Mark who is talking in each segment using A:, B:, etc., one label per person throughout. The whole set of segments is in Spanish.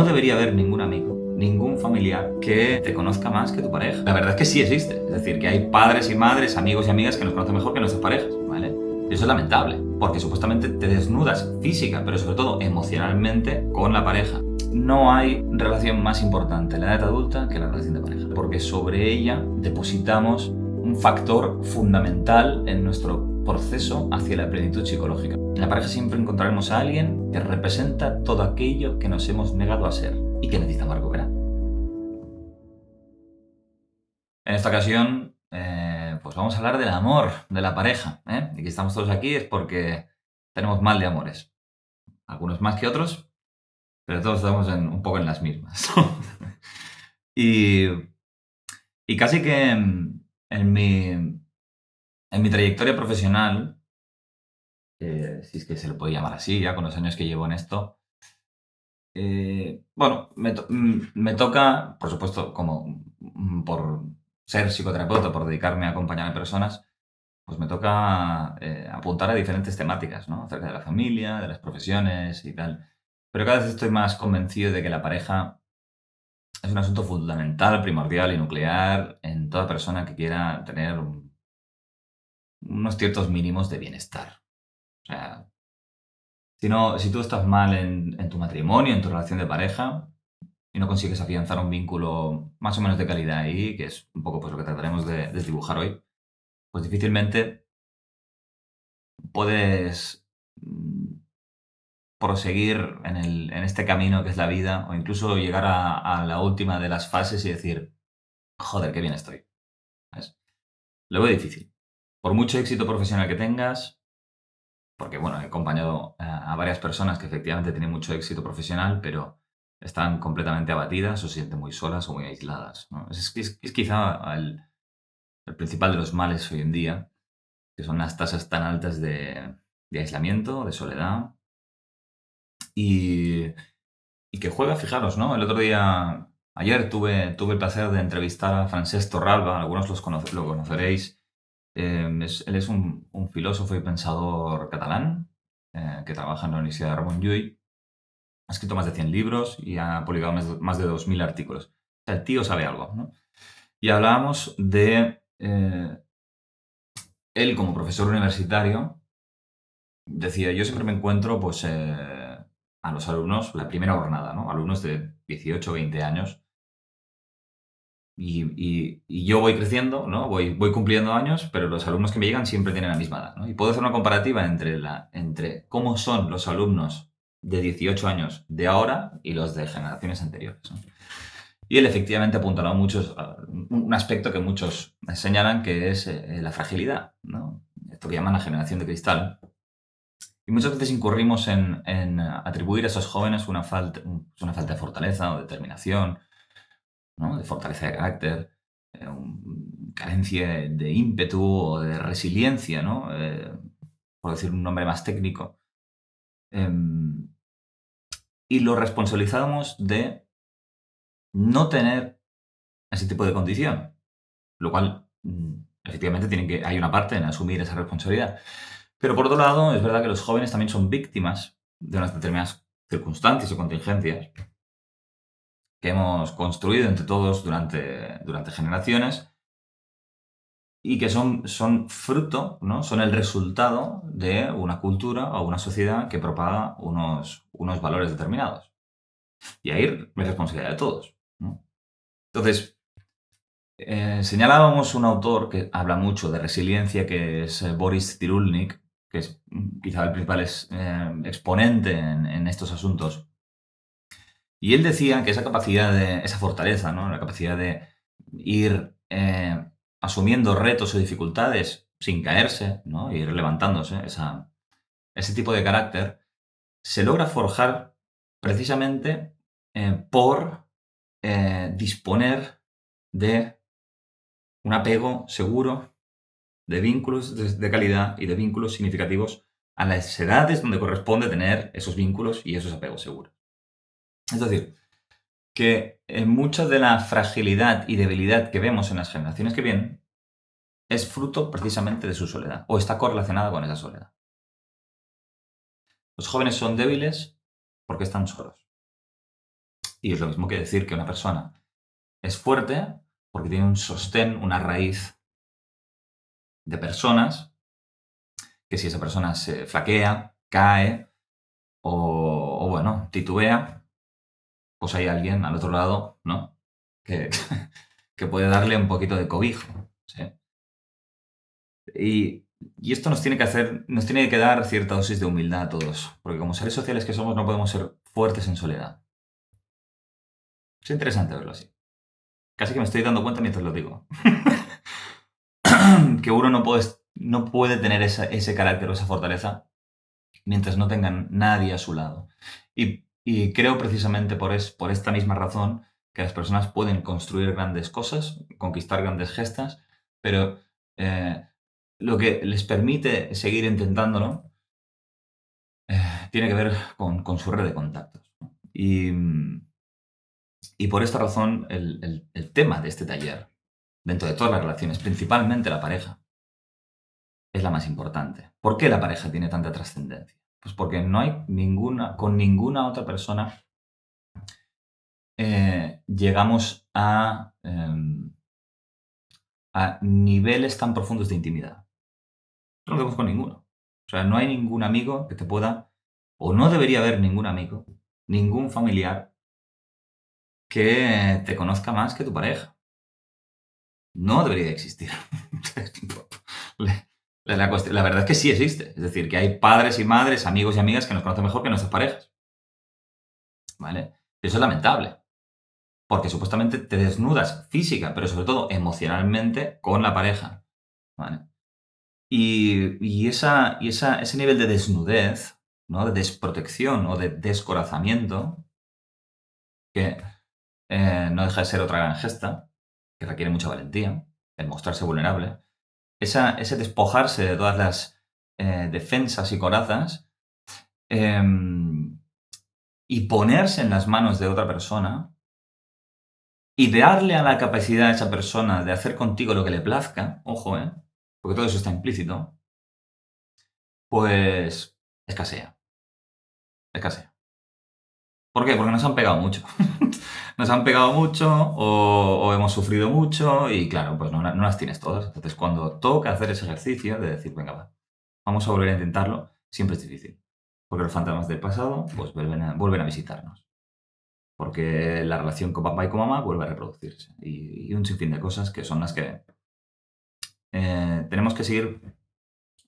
A: no debería haber ningún amigo, ningún familiar que te conozca más que tu pareja. La verdad es que sí existe. Es decir, que hay padres y madres, amigos y amigas que nos conocen mejor que nuestras parejas, ¿vale? Y eso es lamentable, porque supuestamente te desnudas física, pero sobre todo emocionalmente con la pareja. No hay relación más importante en la edad adulta que la relación de pareja, porque sobre ella depositamos un factor fundamental en nuestro proceso hacia la plenitud psicológica. En la pareja siempre encontraremos a alguien que representa todo aquello que nos hemos negado a ser y que necesitamos recuperar. En esta ocasión, pues vamos a hablar del amor de la pareja, ¿eh? Y que estamos todos aquí es porque tenemos mal de amores. Algunos más que otros, pero todos estamos un poco en las mismas. y, y casi que en mi trayectoria profesional, si es que se le puede llamar así, ya con los años que llevo en esto, bueno, me toca, por supuesto, como por ser psicoterapeuta, por dedicarme a acompañar a personas, pues me toca apuntar a diferentes temáticas, ¿no? Acerca de la familia, de las profesiones y tal. Pero cada vez estoy más convencido de que la pareja es un asunto fundamental, primordial y nuclear en toda persona que quiera tener unos ciertos mínimos de bienestar. O sea, si tú estás mal en tu matrimonio, en tu relación de pareja, y no consigues afianzar un vínculo más o menos de calidad ahí, que es un poco pues, lo que trataremos de dibujar hoy, pues difícilmente puedes proseguir en este camino que es la vida, o incluso llegar a la última de las fases y decir, joder, qué bien estoy. ¿Sabes? Lo veo difícil. Por mucho éxito profesional que tengas, porque bueno, he acompañado a varias personas que efectivamente tienen mucho éxito profesional, pero están completamente abatidas o se sienten muy solas o muy aisladas, ¿no? Es quizá el principal de los males hoy en día, que son las tasas tan altas de aislamiento, de soledad, y, y que juega, fijaros, ¿no? El otro día, ayer tuve el placer de entrevistar a Francesc Torralba, algunos lo conoceréis. Él es un filósofo y pensador catalán que trabaja en la Universidad de Ramon Llull. Ha escrito más de 100 libros y ha publicado más de 2000 artículos. O sea, el tío sabe algo, ¿no? Y hablábamos de él como profesor universitario. Decía, yo siempre me encuentro pues, a los alumnos, la primera jornada, ¿no? Alumnos de 18 o 20 años. Y yo voy creciendo, ¿no? Voy cumpliendo años, pero los alumnos que me llegan siempre tienen la misma edad, ¿no? Y puedo hacer una comparativa entre cómo son los alumnos de 18 años de ahora y los de generaciones anteriores, ¿no? Y él efectivamente apuntaló un aspecto que muchos señalan que es la fragilidad, ¿no? Esto que llaman la generación de cristal. Y muchas veces incurrimos en atribuir a esos jóvenes una falta de fortaleza o determinación, ¿no? De fortaleza de carácter, carencia de ímpetu o de resiliencia, ¿no? Por decir un nombre más técnico. Em, y lo responsabilizamos de no tener ese tipo de condición, lo cual efectivamente hay una parte en asumir esa responsabilidad. Pero por otro lado, es verdad que los jóvenes también son víctimas de unas determinadas circunstancias o contingencias que hemos construido entre todos durante generaciones y que son fruto, ¿no? Son el resultado de una cultura o una sociedad que propaga unos valores determinados. Y ahí es responsabilidad de todos, ¿no? Entonces, señalábamos un autor que habla mucho de resiliencia, que es Boris Cyrulnik, que es quizá el principal exponente en estos asuntos. Y él decía que esa capacidad esa fortaleza, ¿no? La capacidad de ir asumiendo retos o dificultades sin caerse, ¿no? E ir levantándose, ese tipo de carácter, se logra forjar precisamente por disponer de un apego seguro, de vínculos de calidad y de vínculos significativos a las edades donde corresponde tener esos vínculos y esos apegos seguros. Es decir, que mucha de la fragilidad y debilidad que vemos en las generaciones que vienen es fruto precisamente de su soledad o está correlacionada con esa soledad. Los jóvenes son débiles porque están solos. Y es lo mismo que decir que una persona es fuerte porque tiene un sostén, una raíz de personas, que si esa persona se flaquea, cae o bueno, titubea, pues hay alguien al otro lado, ¿no? Que, que puede darle un poquito de cobijo, ¿sí? Y esto nos tiene que dar cierta dosis de humildad a todos, porque como seres sociales que somos no podemos ser fuertes en soledad. Es interesante verlo así. Casi que me estoy dando cuenta mientras lo digo. Que uno no puede tener ese carácter o esa fortaleza mientras no tengan nadie a su lado. Y creo precisamente por esta misma razón que las personas pueden construir grandes cosas, conquistar grandes gestas, pero lo que les permite seguir intentándolo tiene que ver con su red de contactos, ¿no? Y por esta razón el tema de este taller, dentro de todas las relaciones, principalmente la pareja, es la más importante. ¿Por qué la pareja tiene tanta trascendencia? Pues porque no hay con ninguna otra persona llegamos a niveles tan profundos de intimidad. No lo hacemos con ninguno. O sea, no hay ningún amigo que te pueda, o no debería haber ningún amigo, ningún familiar que te conozca más que tu pareja. No debería existir. La verdad es que sí existe. Es decir, que hay padres y madres, amigos y amigas que nos conocen mejor que nuestras parejas. ¿Vale? Eso es lamentable. Porque supuestamente te desnudas física, pero sobre todo emocionalmente con la pareja. ¿Vale? Ese nivel de desnudez, ¿no? De desprotección o de descorazamiento, que no deja de ser otra gran gesta, que requiere mucha valentía, el mostrarse vulnerable, ese despojarse de todas las defensas y corazas y ponerse en las manos de otra persona y darle a la capacidad a esa persona de hacer contigo lo que le plazca, ojo, porque todo eso está implícito, pues escasea, escasea. ¿Por qué? Porque nos han pegado mucho. Nos han pegado mucho o hemos sufrido mucho y claro, pues no las tienes todas. Entonces, cuando toca hacer ese ejercicio de decir, venga, va, vamos a volver a intentarlo, siempre es difícil. Porque los fantasmas del pasado pues vuelven a visitarnos. Porque la relación con papá y con mamá vuelve a reproducirse. Y un sinfín de cosas que son las que tenemos que seguir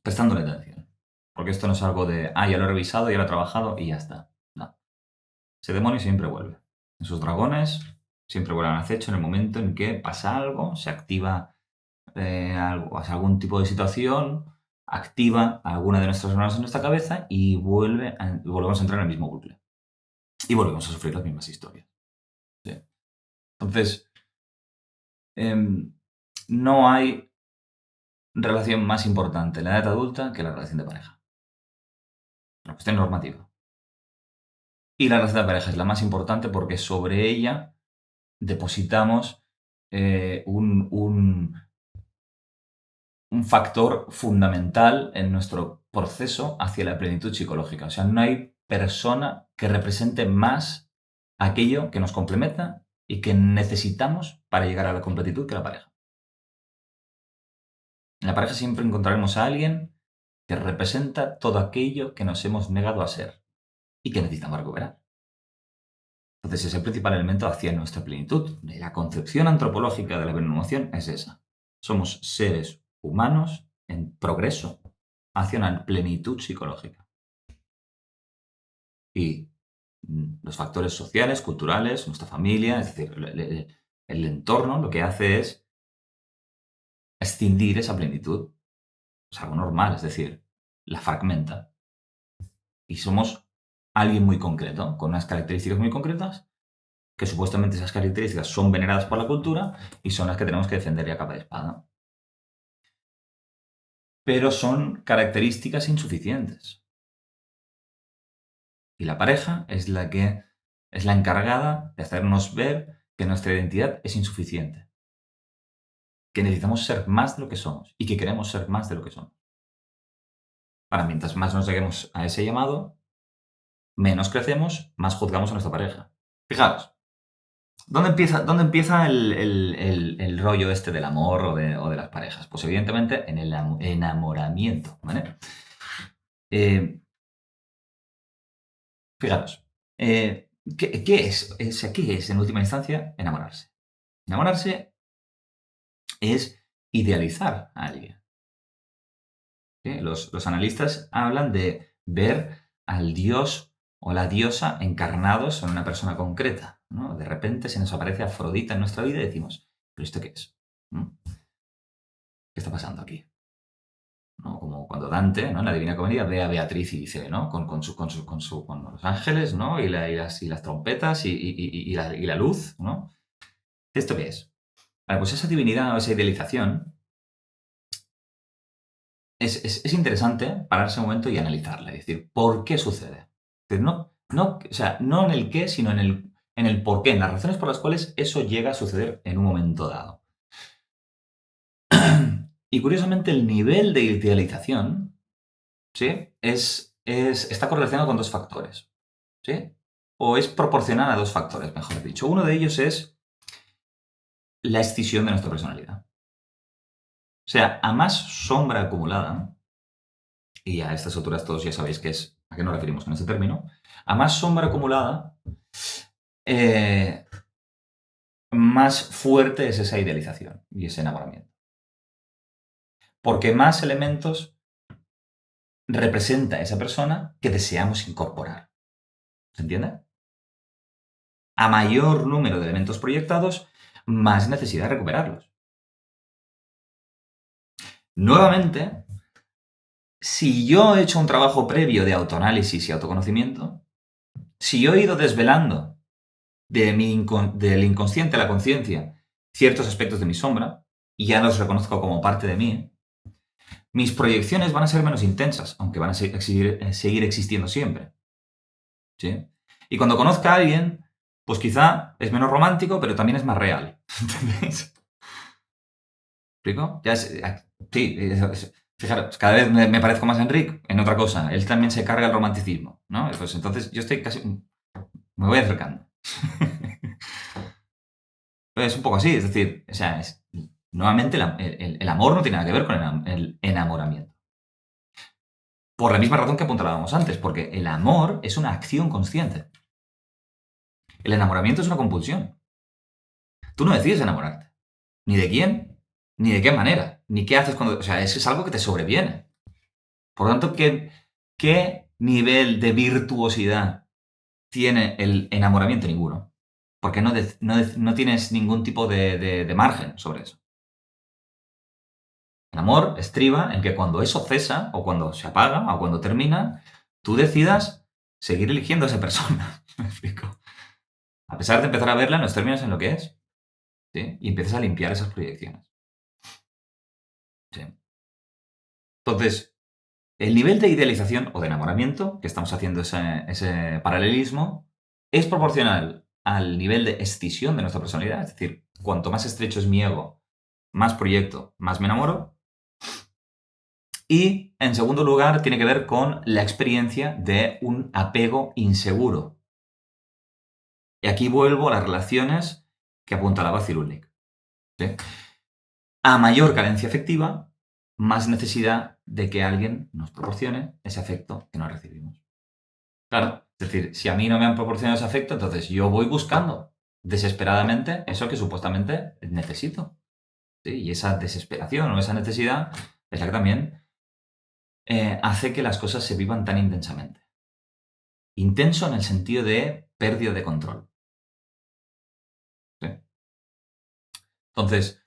A: prestándole atención. Porque esto no es algo de, ya lo he revisado, ya lo he trabajado y ya está. No. Ese demonio siempre vuelve. Esos dragones siempre vuelven al acecho en el momento en que pasa algo, se activa algún tipo de situación, activa alguna de nuestras neuronas en nuestra cabeza y volvemos a entrar en el mismo bucle. Y volvemos a sufrir las mismas historias. ¿Sí? Entonces, no hay relación más importante en la edad adulta que la relación de pareja. La cuestión normativa. Y la relación de pareja es la más importante porque sobre ella depositamos un factor fundamental en nuestro proceso hacia la plenitud psicológica. O sea, no hay persona que represente más aquello que nos complementa y que necesitamos para llegar a la completitud que la pareja. En la pareja siempre encontraremos a alguien que representa todo aquello que nos hemos negado a ser y que necesitamos recuperar. Entonces, es el principal elemento hacia nuestra plenitud. La concepción antropológica de la emoción es esa. Somos seres humanos en progreso hacia una plenitud psicológica. Y los factores sociales, culturales, nuestra familia, es decir, el entorno, lo que hace es escindir esa plenitud. Es algo normal, es decir, la fragmenta. Y somos alguien muy concreto, con unas características muy concretas, que supuestamente esas características son veneradas por la cultura y son las que tenemos que defender a capa de espada. Pero son características insuficientes. Y la pareja es la encargada de hacernos ver que nuestra identidad es insuficiente, que necesitamos ser más de lo que somos y que queremos ser más de lo que somos. Para mientras más nos lleguemos a ese llamado, menos crecemos, más juzgamos a nuestra pareja. Fijaros, ¿Dónde empieza el rollo este del amor o de las parejas? Pues evidentemente en el enamoramiento, ¿vale? Eh, Fijaros, ¿qué es en última instancia enamorarse? Enamorarse es idealizar a alguien. ¿Sí? Los analistas hablan de ver al dios o la diosa encarnados en una persona concreta, ¿no? De repente se nos aparece Afrodita en nuestra vida y decimos, ¿pero esto qué es? ¿No? ¿Qué está pasando aquí? ¿No? Como cuando Dante, ¿no? En la Divina Comedia, ve a Beatriz y dice, ¿no? Con los ángeles, ¿no? Y las trompetas y la luz, ¿no? ¿Esto qué es? Vale, pues esa divinidad o esa idealización es interesante pararse un momento y analizarla, y decir, ¿por qué sucede? Pero o sea, no en el qué, sino en el por qué, en las razones por las cuales eso llega a suceder en un momento dado. Y curiosamente, el nivel de idealización, ¿sí? Está correlacionado con dos factores, ¿sí? O es proporcional a dos factores, mejor dicho. Uno de ellos es la escisión de nuestra personalidad. O sea, a más sombra acumulada, y a estas alturas todos ya sabéis a qué nos referimos con ese término, a más sombra acumulada, eh, más fuerte es esa idealización y ese enamoramiento. Porque más elementos representa esa persona que deseamos incorporar. ¿Se entiende? A mayor número de elementos proyectados, más necesidad de recuperarlos. Nuevamente, si yo he hecho un trabajo previo de autoanálisis y autoconocimiento, si yo he ido desvelando del inconsciente a la conciencia ciertos aspectos de mi sombra, y ya los reconozco como parte de mí, mis proyecciones van a ser menos intensas, aunque van a seguir existiendo siempre. ¿Sí? Y cuando conozca a alguien, pues quizá es menos romántico, pero también es más real. ¿Entendéis? ¿Explico? Sí, fijaros, cada vez me parezco más a Enric en otra cosa. Él también se carga el romanticismo, ¿no? Pues entonces yo estoy casi... Me voy acercando. Es un poco así, es decir, o sea, nuevamente el amor no tiene nada que ver con el enamoramiento. Por la misma razón que apuntábamos antes, porque el amor es una acción consciente. El enamoramiento es una compulsión. Tú no decides enamorarte. Ni de quién, ni de qué manera, ni qué haces cuando... O sea, eso es algo que te sobreviene. Por lo tanto, ¿qué nivel de virtuosidad tiene el enamoramiento? Ninguno. Porque no tienes ningún tipo de margen sobre eso. El amor estriba en que cuando eso cesa, o cuando se apaga, o cuando termina, tú decidas seguir eligiendo a esa persona. ¿Me explico? A pesar de empezar a verla en los términos en lo que es. ¿Sí? Y empiezas a limpiar esas proyecciones. ¿Sí? Entonces, el nivel de idealización o de enamoramiento, que estamos haciendo ese paralelismo, es proporcional al nivel de escisión de nuestra personalidad. Es decir, cuanto más estrecho es mi ego, más proyecto, más me enamoro. Y, en segundo lugar, tiene que ver con la experiencia de un apego inseguro. Y aquí vuelvo a las relaciones que apuntalaba Cyrulnik. ¿Sí? A mayor carencia afectiva, más necesidad de que alguien nos proporcione ese afecto que no recibimos. Claro, es decir, si a mí no me han proporcionado ese afecto, entonces yo voy buscando desesperadamente eso que supuestamente necesito. ¿Sí? Y esa desesperación o esa necesidad es la que también hace que las cosas se vivan tan intensamente. Intenso en el sentido de pérdida de control. ¿Sí? Entonces,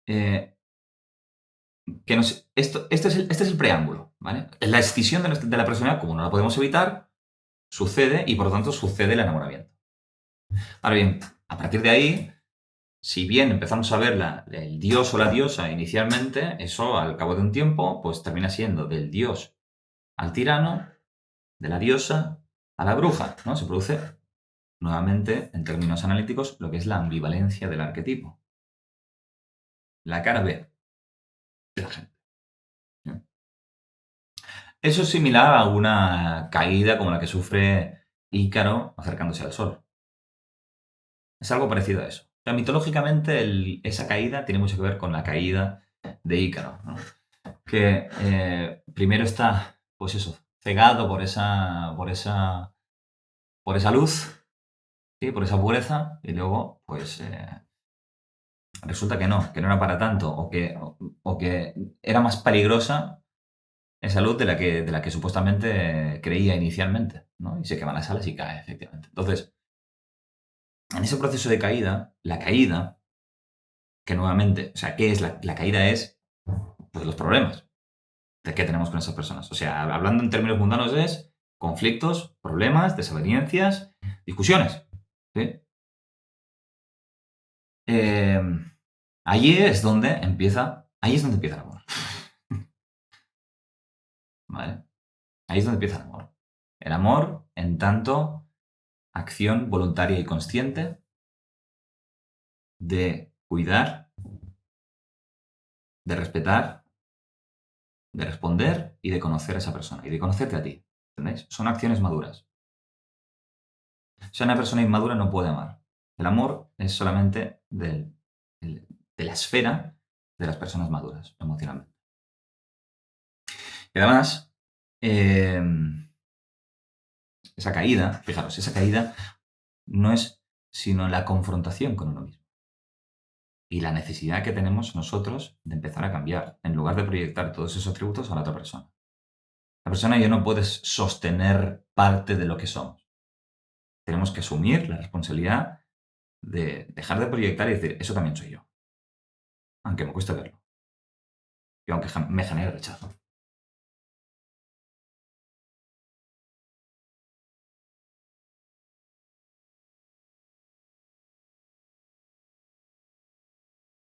A: eh, este es el preámbulo, ¿vale? La escisión de la personalidad, como no la podemos evitar, sucede y por lo tanto sucede el enamoramiento. Ahora bien, a partir de ahí, si bien empezamos a ver el dios o la diosa inicialmente, eso al cabo de un tiempo, pues termina siendo del dios al tirano, de la diosa a la bruja, ¿no? Se produce nuevamente, en términos analíticos, lo que es la ambivalencia del arquetipo. La cara B de la gente. ¿Sí? Eso es similar a una caída como la que sufre Ícaro acercándose al sol. Es algo parecido a eso. O sea, mitológicamente esa caída tiene mucho que ver con la caída de Ícaro, ¿no? Que primero está, pues eso, cegado por esa luz, ¿sí? Por esa pureza, y luego, pues resulta que no era para tanto, o que era más peligrosa esa luz de la que supuestamente creía inicialmente, ¿no? Y se queman las alas y cae, efectivamente. Entonces, en ese proceso de caída, la caída, que nuevamente, o sea, ¿qué es la caída? Es, pues, los problemas de que tenemos con esas personas. O sea, hablando en términos mundanos es conflictos, problemas, desavenencias, discusiones, ¿sí? Eh, ahí es donde empieza el amor, ¿vale? Ahí es donde empieza el amor. El amor en tanto acción voluntaria y consciente de cuidar, de respetar, de responder y de conocer a esa persona y de conocerte a ti. ¿Entendéis? Son acciones maduras. O sea, una persona inmadura no puede amar. El amor es solamente de la esfera de las personas maduras emocionalmente. Y además, eh, esa caída, fijaros, esa caída no es sino la confrontación con uno mismo. Y la necesidad que tenemos nosotros de empezar a cambiar, en lugar de proyectar todos esos atributos a la otra persona. La persona y yo no puedes sostener parte de lo que somos. Tenemos que asumir la responsabilidad de dejar de proyectar y decir, eso también soy yo. Aunque me cueste verlo. Y aunque me genere rechazo.